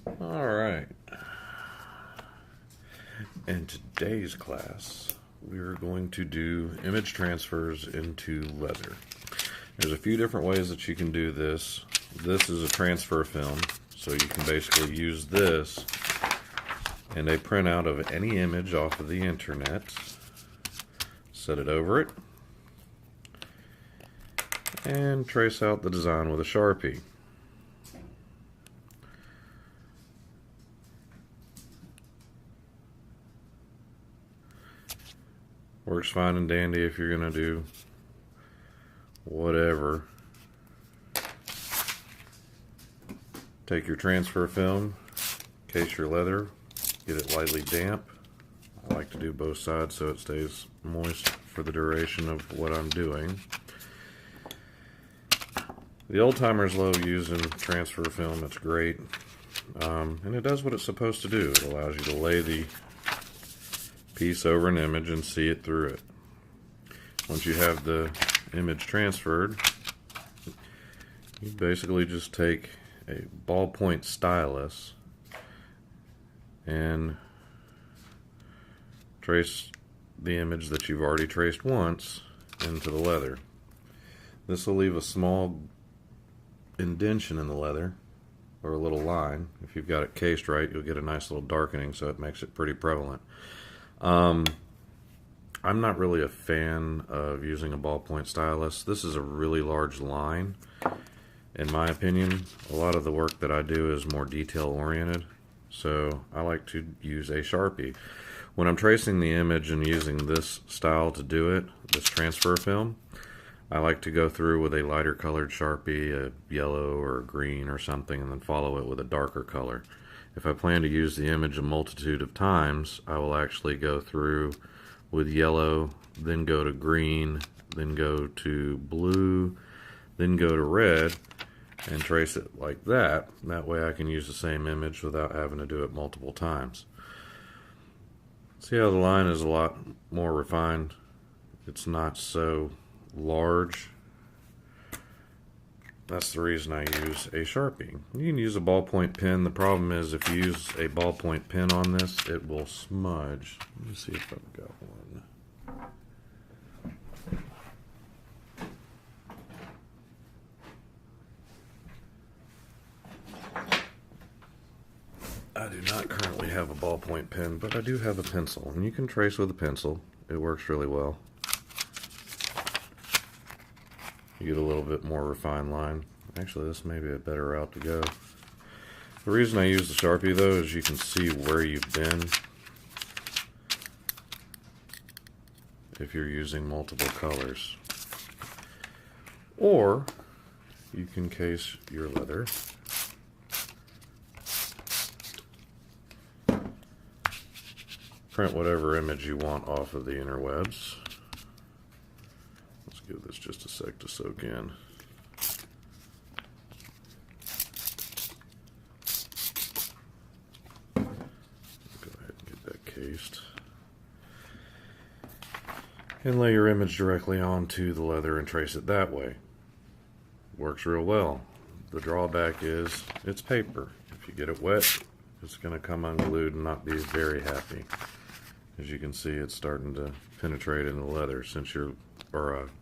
Alright, in today's class we are going to do image transfers into leather. There's a few different ways that you can do this. This is a transfer film, so you can basically use this and a printout of any image off of the internet, set it over it, and trace out the design with a Sharpie. Works fine and dandy if you're going to do whatever. Take your transfer film, case your leather, get it lightly damp. I like to do both sides so it stays moist for the duration of what I'm doing. The old timers love using transfer film. It's great. And it does what it's supposed to do. It allows you to lay the piece over an image and see it through it. Once you have the image transferred, you basically just take a ballpoint stylus and trace the image that you've already traced once into the leather. This will leave a small indentation in the leather, or a little line. If you've got it cased right, you'll get a nice little darkening, so it makes it pretty prevalent. I'm not really a fan of using a ballpoint stylus. This is a really large line. In my opinion, a lot of the work that I do is more detail oriented, so I like to use a Sharpie. When I'm tracing the image and using this style to do it, this transfer film, I like to go through with a lighter colored Sharpie, a yellow or a green or something, and then follow it with a darker color. If I plan to use the image a multitude of times, I will actually go through with yellow, then go to green, then go to blue, then go to red, and trace it like that. That way I can use the same image without having to do it multiple times. See how the line is a lot more refined? It's not so large. That's the reason I use a Sharpie. You can use a ballpoint pen. The problem is if you use a ballpoint pen on this, it will smudge. Let me see if I've got one. I do not currently have a ballpoint pen, but I do have a pencil, and you can trace with a pencil. It works really well. You get a little bit more refined line. Actually, this may be a better route to go. The reason I use the Sharpie, though, is you can see where you've been if you're using multiple colors. Or you can case your leather print whatever image you want off of the interwebs. Let's give this just a sec to soak in. Go ahead and get that cased. And lay your image directly onto the leather and trace it that way. Works real well. The drawback is it's paper. If you get it wet, it's going to come unglued and not be very happy. As you can see, it's starting to penetrate into the leather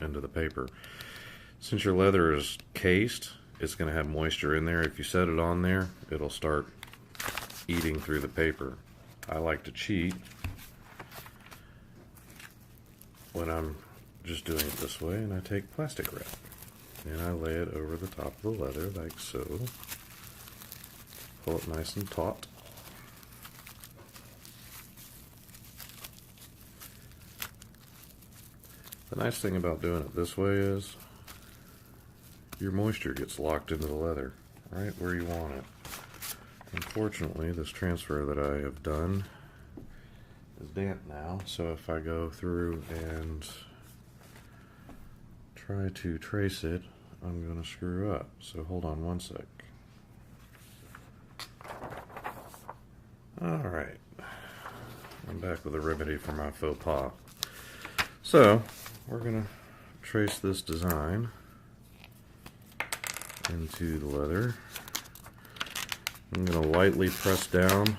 into the paper. Since your leather is cased, it's going to have moisture in there. If you set it on there, it'll start eating through the paper. I like to cheat when I'm just doing it this way, and I take plastic wrap and I lay it over the top of the leather like so. Pull it nice and taut. The nice thing about doing it this way is your moisture gets locked into the leather right where you want it. Unfortunately, this transfer that I have done is damp now, so if I go through and try to trace it, I'm going to screw up. So hold on one sec. Alright, I'm back with a remedy for my faux pas. So, we're going to trace this design into the leather. I'm going to lightly press down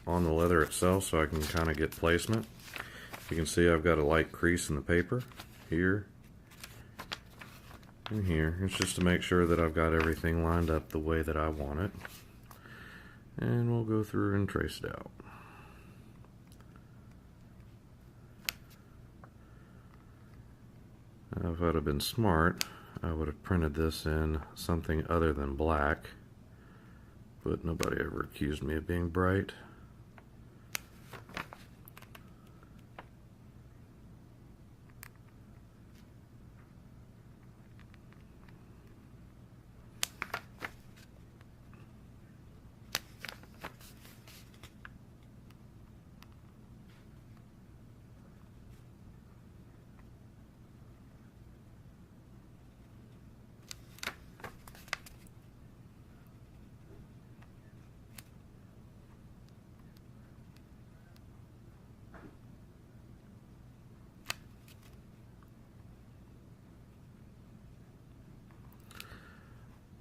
on the leather itself so I can kind of get placement. You can see I've got a light crease in the paper here and here. It's just to make sure that I've got everything lined up the way that I want it. And we'll go through and trace it out. Now, if I'd have been smart, I would have printed this in something other than black, but nobody ever accused me of being bright.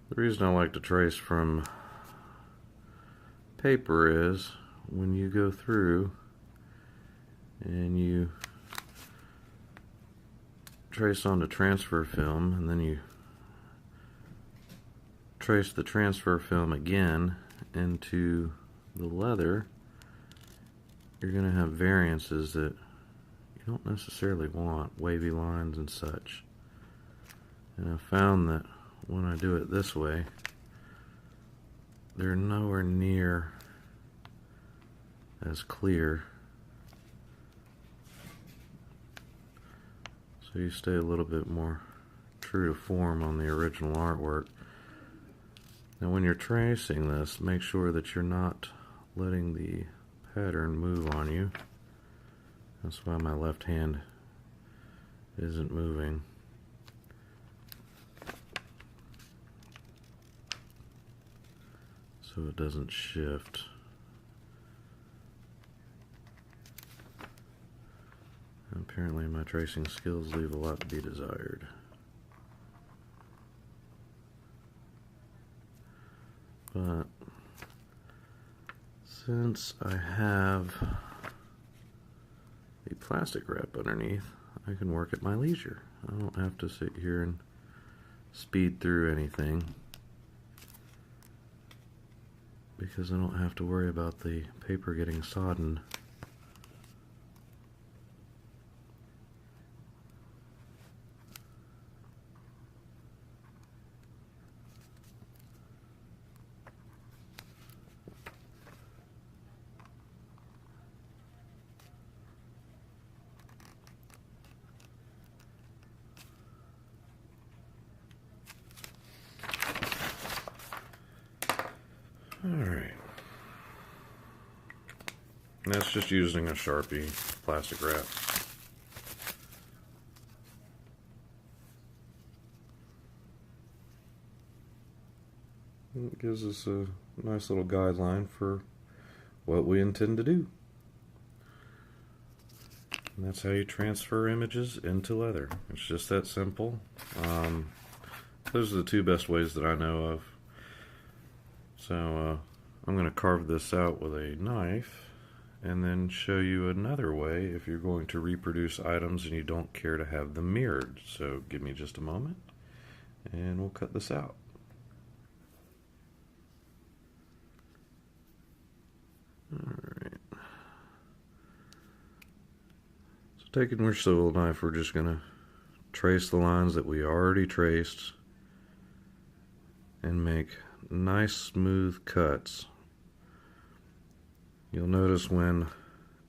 The reason I like to trace from paper is when you go through and you trace onto transfer film and then you trace the transfer film again into the leather, you're going to have variances that you don't necessarily want, wavy lines and such. And I found that when I do it this way, they're nowhere near as clear. So you stay a little bit more true to form on the original artwork. Now when you're tracing this, make sure that you're not letting the pattern move on you. That's why my left hand isn't moving. So it doesn't shift. Apparently my tracing skills leave a lot to be desired. But since I have the plastic wrap underneath, I can work at my leisure. I don't have to sit here and speed through anything, because I don't have to worry about the paper getting sodden. Alright. That's just using a Sharpie plastic wrap. It gives us a nice little guideline for what we intend to do. And that's how you transfer images into leather. It's just that simple. Those are the two best ways that I know of. So I'm going to carve this out with a knife and then show you another way if you're going to reproduce items and you don't care to have them mirrored. So give me just a moment and we'll cut this out. Alright. So taking your swivel knife, we're just going to trace the lines that we already traced and make nice smooth cuts. You'll notice when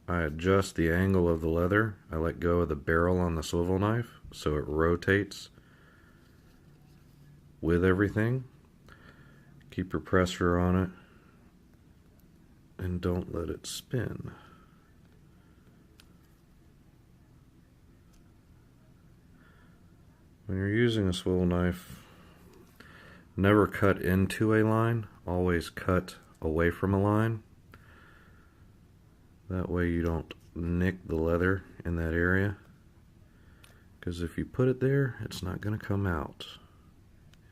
I adjust the angle of the leather, I let go of the barrel on the swivel knife so it rotates with everything. Keep your pressure on it and don't let it spin. When you're using a swivel knife, never cut into a line, always cut away from a line. That way you don't nick the leather in that area, because if you put it there, it's not going to come out.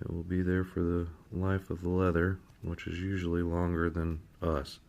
It will be there for the life of the leather which is usually longer than us.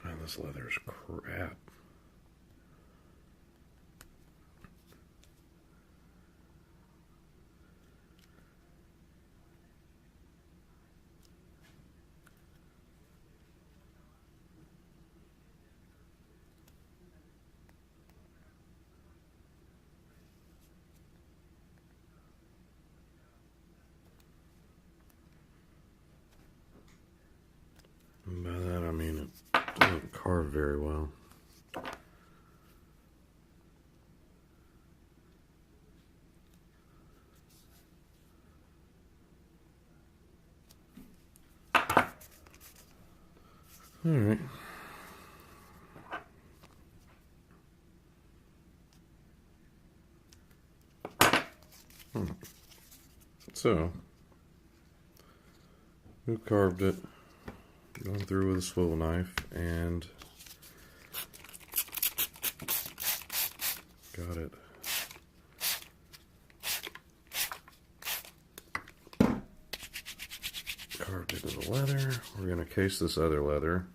Man, this leather is crap. And by that I mean it doesn't carve very well. All right. So, we carved it, going through with a swivel knife, and got it. Carved into the leather. We're going to case this other leather.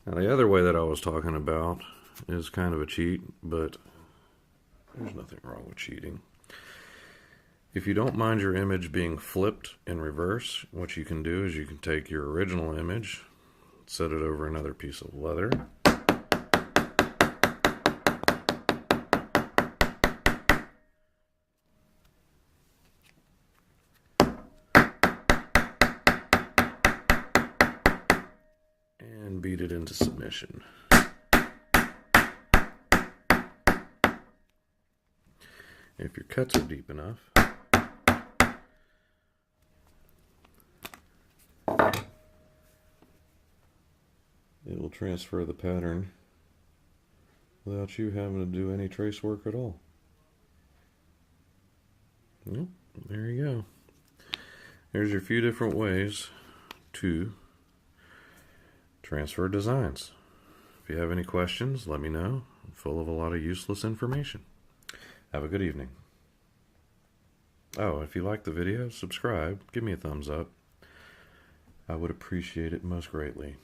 Now, the other way that I was talking about is kind of a cheat, but there's nothing wrong with cheating. If you don't mind your image being flipped in reverse, what you can do is you can take your original image, set it over another piece of leather, definition. If your cuts are deep enough, it will transfer the pattern without you having to do any trace work at all. Well, there you go. There's your few different ways to transfer designs. If you have any questions, let me know. I'm full of a lot of useless information. Have a good evening. Oh, if you like the video, subscribe, give me a thumbs up. I would appreciate it most greatly.